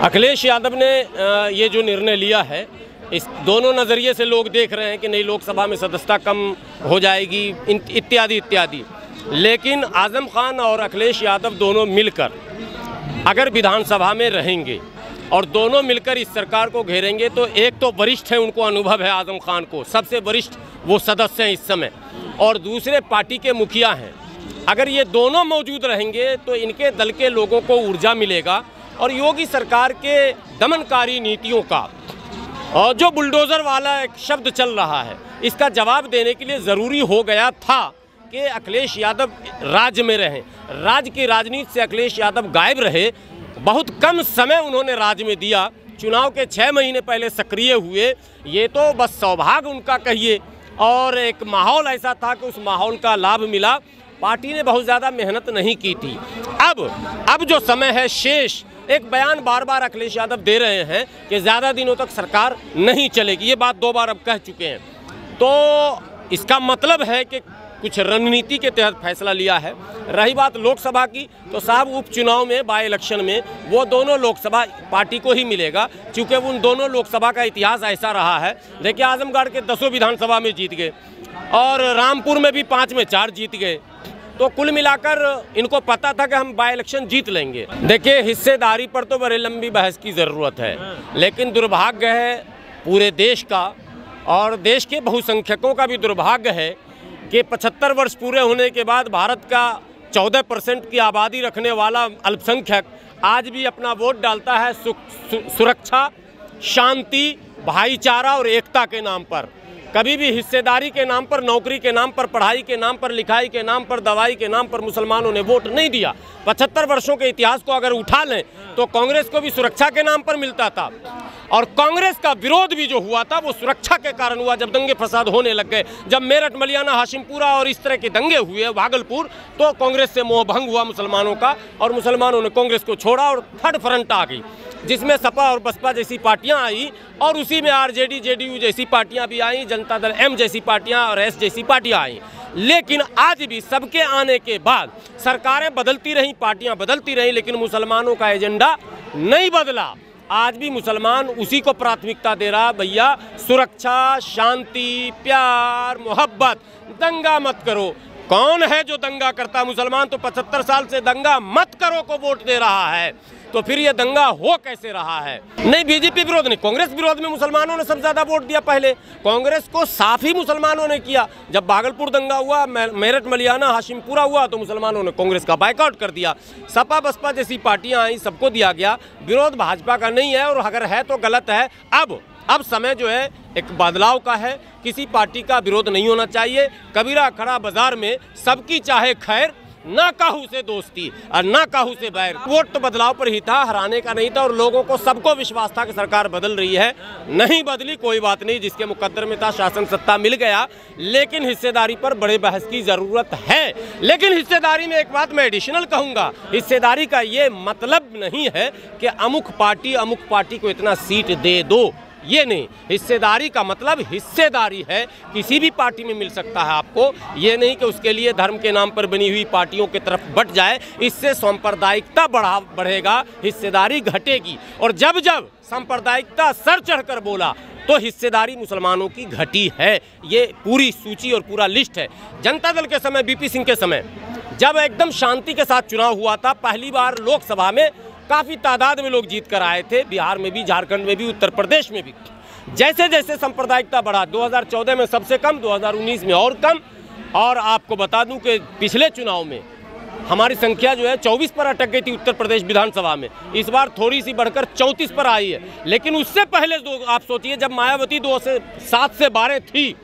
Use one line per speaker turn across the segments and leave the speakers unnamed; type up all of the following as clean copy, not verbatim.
अखिलेश यादव ने ये जो निर्णय लिया है, इस दोनों नज़रिए से लोग देख रहे हैं कि नहीं लोकसभा में सदस्यता कम हो जाएगी इत्यादि इत्यादि। लेकिन आज़म खान और अखिलेश यादव दोनों मिलकर अगर विधानसभा में रहेंगे और दोनों मिलकर इस सरकार को घेरेंगे तो एक तो वरिष्ठ है, उनको अनुभव है आज़म खान को, सबसे वरिष्ठ वो सदस्य हैं इस समय, और दूसरे पार्टी के मुखिया हैं। अगर ये दोनों मौजूद रहेंगे तो इनके दल के लोगों को ऊर्जा मिलेगा और योगी सरकार के दमनकारी नीतियों का और जो बुलडोज़र वाला एक शब्द चल रहा है, इसका जवाब देने के लिए ज़रूरी हो गया था कि अखिलेश यादव राज्य में रहें। राज्य की राजनीति से अखिलेश यादव गायब रहे। बहुत कम समय उन्होंने राज्य में दिया, चुनाव के 6 महीने पहले सक्रिय हुए, ये तो बस सौभाग्य उनका कहिए। और एक माहौल ऐसा था कि उस माहौल का लाभ मिला। पार्टी ने बहुत ज़्यादा मेहनत नहीं की थी। अब जो समय है शेष, एक बयान बार बार अखिलेश यादव दे रहे हैं कि ज़्यादा दिनों तक सरकार नहीं चलेगी, ये बात 2 बार अब कह चुके हैं। तो इसका मतलब है कि कुछ रणनीति के तहत फैसला लिया है। रही बात लोकसभा की, तो साहब उपचुनाव में, बाई इलेक्शन में वो दोनों लोकसभा पार्टी को ही मिलेगा, क्योंकि उन दोनों लोकसभा का इतिहास ऐसा रहा है। देखिए आजमगढ़ के 10 विधानसभा में जीत गए और रामपुर में भी 5 में 4 जीत गए। तो कुल मिलाकर इनको पता था कि हम बाई इलेक्शन जीत लेंगे। देखिए हिस्सेदारी पर तो बड़े लंबी बहस की ज़रूरत है, लेकिन दुर्भाग्य है पूरे देश का और देश के बहुसंख्यकों का भी दुर्भाग्य है कि 75 वर्ष पूरे होने के बाद भारत का 14% की आबादी रखने वाला अल्पसंख्यक आज भी अपना वोट डालता है सुरक्षा, शांति, भाईचारा और एकता के नाम पर। कभी भी हिस्सेदारी के नाम पर, नौकरी के नाम पर, पढ़ाई के नाम पर, लिखाई के नाम पर, दवाई के नाम पर मुसलमानों ने वोट नहीं दिया। 75 वर्षों के इतिहास को अगर उठा लें तो कांग्रेस को भी सुरक्षा के नाम पर मिलता था, और कांग्रेस का विरोध भी जो हुआ था वो सुरक्षा के कारण हुआ। जब दंगे फसाद होने लग गए, जब मेरठ, मलियाना, हाशिमपुरा और इस तरह के दंगे हुए भागलपुर, तो कांग्रेस से मोह भंग हुआ मुसलमानों का और मुसलमानों ने कांग्रेस को छोड़ा और थर्ड फ्रंट आ गई, जिसमें सपा और बसपा जैसी पार्टियां आई और उसी में आरजेडी, जेडीयू जैसी पार्टियां भी आई, जनता दल एम जैसी पार्टियां और एस जैसी पार्टियां आई। लेकिन आज भी सबके आने के बाद सरकारें बदलती रहीं, पार्टियां बदलती रहीं, लेकिन मुसलमानों का एजेंडा नहीं बदला। आज भी मुसलमान उसी को प्राथमिकता दे रहा, भैया सुरक्षा, शांति, प्यार, मोहब्बत, दंगा मत करो। कौन है जो दंगा करता? मुसलमान तो 75 साल से दंगा मत करो को वोट दे रहा है, तो फिर ये दंगा हो कैसे रहा है? नहीं बीजेपी विरोध नहीं, कांग्रेस विरोध में मुसलमानों ने सबसे ज़्यादा वोट दिया। पहले कांग्रेस को साफ ही मुसलमानों ने किया। जब भागलपुर दंगा हुआ, मेरठ, मलियाना, हाशिमपुरा हुआ, तो मुसलमानों ने कांग्रेस का बायकॉट कर दिया। सपा बसपा जैसी पार्टियां आई, सबको दिया गया। विरोध भाजपा का नहीं है, और अगर है तो गलत है। अब समय जो है एक बदलाव का है। किसी पार्टी का विरोध नहीं होना चाहिए। कबीरा खड़ा बाजार में सबकी चाहे खैर, ना काहू से दोस्ती और ना काहू से बैर। वोट तो बदलाव पर ही था, हराने का नहीं था, और लोगों को सबको विश्वास था कि सरकार बदल रही है। नहीं बदली, कोई बात नहीं, जिसके मुकद्दर में था शासन सत्ता मिल गया। लेकिन हिस्सेदारी पर बड़े बहस की जरूरत है। लेकिन हिस्सेदारी में एक बात मैं एडिशनल कहूँगा, हिस्सेदारी का ये मतलब नहीं है कि अमुक पार्टी को इतना सीट दे दो, ये नहीं। हिस्सेदारी का मतलब हिस्सेदारी है, किसी भी पार्टी में मिल सकता है आपको। ये नहीं कि उसके लिए धर्म के नाम पर बनी हुई पार्टियों की तरफ बट जाए, इससे सांप्रदायिकता बढ़ेगा, हिस्सेदारी घटेगी। और जब सांप्रदायिकता सर चढ़कर बोला तो हिस्सेदारी मुसलमानों की घटी है। ये पूरी सूची और पूरा लिस्ट है। जनता दल के समय, बीपी सिंह के समय, जब एकदम शांति के साथ चुनाव हुआ था, पहली बार लोकसभा में काफ़ी तादाद में लोग जीत कर आए थे, बिहार में भी, झारखंड में भी, उत्तर प्रदेश में भी। जैसे जैसे सांप्रदायिकता बढ़ा, 2014 में सबसे कम, 2019 में और कम। और आपको बता दूं कि पिछले चुनाव में हमारी संख्या जो है 24 पर अटक गई थी उत्तर प्रदेश विधानसभा में। इस बार थोड़ी सी बढ़कर 34 पर आई है। लेकिन उससे पहले आप सोचिए, जब मायावती 7 से 12 थी,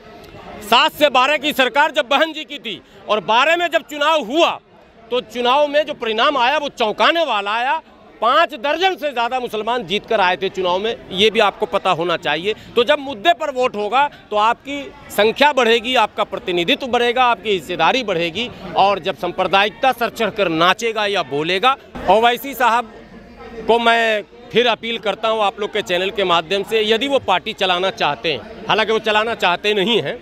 7 से 12 की सरकार जब बहन जी की थी, और 12 में जब चुनाव हुआ तो चुनाव में जो परिणाम आया वो चौंकाने वाला आया। 5 दर्जन से ज़्यादा मुसलमान जीत कर आए थे चुनाव में, ये भी आपको पता होना चाहिए। तो जब मुद्दे पर वोट होगा तो आपकी संख्या बढ़ेगी, आपका प्रतिनिधित्व बढ़ेगा, आपकी हिस्सेदारी बढ़ेगी। और जब सांप्रदायिकता सर चढ़कर नाचेगा या बोलेगा, ओवैसी साहब को मैं फिर अपील करता हूँ आप लोग के चैनल के माध्यम से, यदि वो पार्टी चलाना चाहते हैं, हालांकि वो चलाना चाहते नहीं हैं,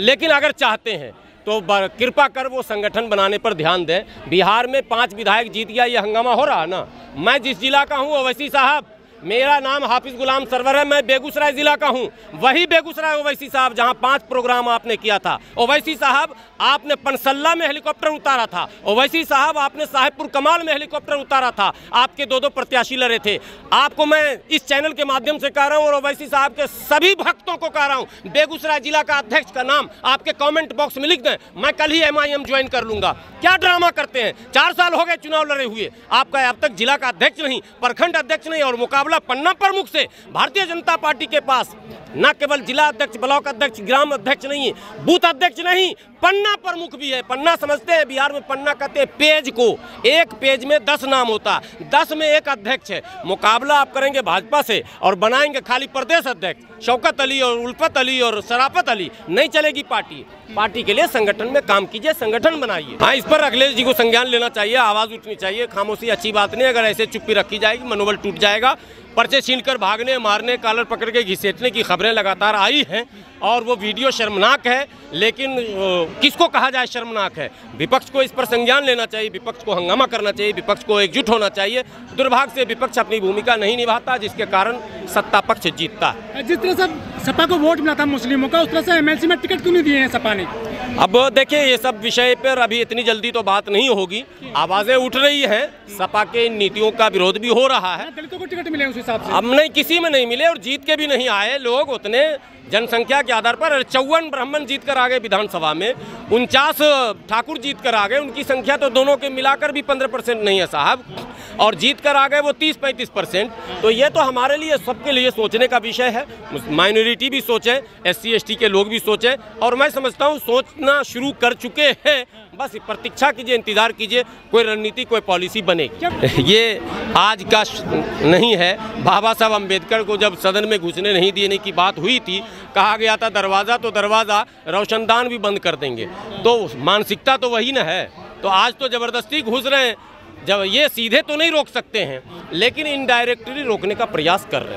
लेकिन अगर चाहते हैं तो कृपा कर वो संगठन बनाने पर ध्यान दें। बिहार में 5 विधायक जीत गया, ये हंगामा हो रहा है ना। मैं जिस जिला का हूँ ओवैसी साहब, मेरा नाम हाफिज गुलाम सरवर है, मैं बेगूसराय जिला का हूं। वही बेगूसराय ओवैसी साहब जहां 5 प्रोग्राम आपने किया था। ओवैसी साहब आपने पनसल्ला में हेलीकॉप्टर उतारा था। ओवैसी साहब आपने साहेबपुर कमाल में हेलीकॉप्टर उतारा था। आपके 2-2 प्रत्याशी लड़े थे। आपको मैं इस चैनल के माध्यम से कह रहा हूं और ओवैसी साहब के सभी भक्तों को कह रहा हूं, बेगूसराय जिला का अध्यक्ष का नाम आपके कमेंट बॉक्स में लिख दें, मैं कल ही MIM ज्वाइन कर लूंगा। क्या ड्रामा करते हैं? 4 साल हो गए चुनाव लड़े हुए, आपका अब तक जिला का अध्यक्ष नहीं, प्रखंड अध्यक्ष नहीं, और मुकाबला पन्ना प्रमुख से। भारतीय जनता पार्टी के पास न केवल जिला अध्यक्ष, ब्लॉक अध्यक्ष, ग्राम अध्यक्ष नहीं है, बूथ अध्यक्ष नहीं, पन्ना प्रमुख भी है। पन्ना समझते हैं? बिहार में पन्ना कहते हैं पेज को। एक पेज में 10 नाम होता, 10 में एक अध्यक्ष है। मुकाबला आप करेंगे भाजपा से और बनाएंगे खाली प्रदेश अध्यक्ष शौकत अली और उल्फत अली और शराफत अली। नहीं चलेगी पार्टी। पार्टी के लिए संगठन में काम कीजिए, संगठन बनाइए। हाँ, इस पर अखिलेश जी को संज्ञान लेना चाहिए, आवाज उठनी चाहिए। खामोशी अच्छी बात नहीं, अगर ऐसे चुप्पी रखी जाएगी मनोबल टूट जाएगा। पर्चे छीनकर भागने, मारने, कॉलर पकड़ के घिसेटने की खबरें लगातार आई हैं और वो वीडियो शर्मनाक है। लेकिन किसको कहा जाए शर्मनाक है? विपक्ष को इस पर संज्ञान लेना चाहिए, विपक्ष को हंगामा करना चाहिए, विपक्ष को एकजुट होना चाहिए। दुर्भाग्य से विपक्ष अपनी भूमिका नहीं निभाता, जिसके कारण सत्ता पक्ष जीतता है।
जिस तरह से सपा को वोट मिला था मुस्लिमों का, उस तरह से MLC में टिकट क्यों नहीं दिए हैं सपा ने?
अब देखिए, ये सब विषय पर अभी इतनी जल्दी तो बात नहीं होगी। आवाजें उठ रही हैं, सपा के नीतियों का विरोध भी हो रहा है।
दलितों को टिकट मिले उस हिसाब से?
अब नहीं, किसी में नहीं मिले और जीत के भी नहीं आए लोग उतने जनसंख्या के आधार पर। 54 ब्राह्मण जीत कर आ गए विधानसभा में, 49 ठाकुर जीत कर आ गए। उनकी संख्या तो दोनों के मिलाकर भी 15% नहीं है साहब, और जीत कर आ गए वो 30-35%। तो ये तो हमारे लिए, सबके लिए सोचने का विषय है। माइनॉरिटी भी सोचें, SC ST के लोग भी सोचें, और मैं समझता हूँ सोचना शुरू कर चुके हैं। बस प्रतीक्षा कीजिए, इंतजार कीजिए, कोई रणनीति, कोई पॉलिसी बनेगी। ये आज का नहीं है। बाबा साहब अम्बेडकर को जब सदन में घुसने नहीं देने की बात हुई थी, कहा गया था दरवाज़ा तो दरवाज़ा, रोशनदान भी बंद कर देंगे। तो मानसिकता तो वही न है। तो आज तो ज़बरदस्ती घुस रहे हैं। जब ये सीधे तो नहीं रोक सकते हैं, लेकिन इनडायरेक्टली रोकने का प्रयास कर रहे हैं।